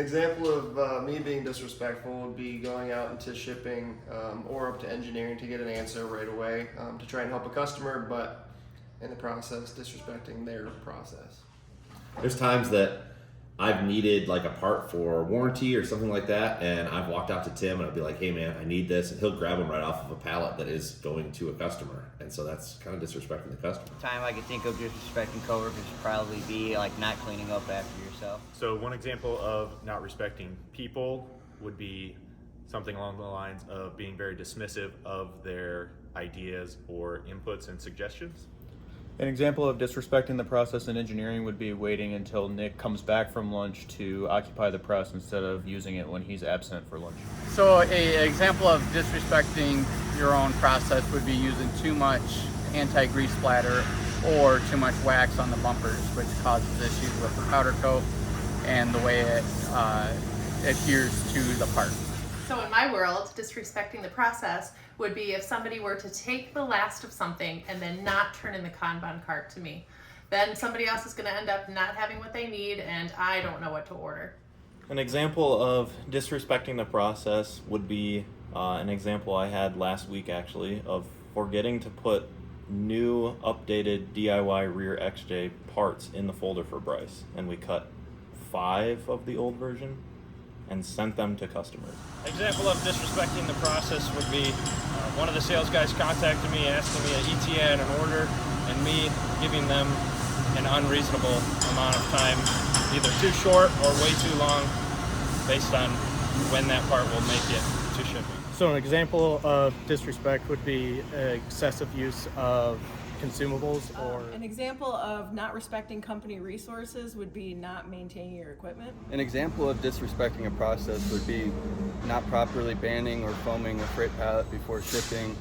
An example of me being disrespectful would be going out into shipping or up to engineering to get an answer right away to try and help a customer, but in the process, disrespecting their process. There's times that I've needed like a part for warranty or something like that, and I've walked out to Tim and I'll be like, "Hey man, I need this," and he'll grab them right off of a pallet that is going to a customer, and so that's kind of disrespecting the customer. Time I could think of disrespecting coworkers would probably be like not cleaning up after yourself. So one example of not respecting people would be something along the lines of being very dismissive of their ideas or inputs and suggestions. An example of disrespecting the process in engineering would be waiting until Nick comes back from lunch to occupy the press instead of using it when he's absent for lunch. So an example of disrespecting your own process would be using too much anti-grease splatter or too much wax on the bumpers, which causes issues with the powder coat and the way it adheres to the part. So in my world, disrespecting the process would be if somebody were to take the last of something and then not turn in the Kanban cart to me. Then somebody else is going to end up not having what they need and I don't know what to order. An example of disrespecting the process would be an example I had last week actually of forgetting to put new updated DIY rear XJ parts in the folder for Bryce, and we cut 5 of the old version and sent them to customers. Example of disrespecting the process would be one of the sales guys contacted me asking me an ETA and an order, and me giving them an unreasonable amount of time, either too short or way too long, based on when that part will make it to shipping. So an example of disrespect would be excessive use of consumables or... An example of not respecting company resources would be not maintaining your equipment. An example of disrespecting a process would be not properly banding or foaming a freight pallet before shipping.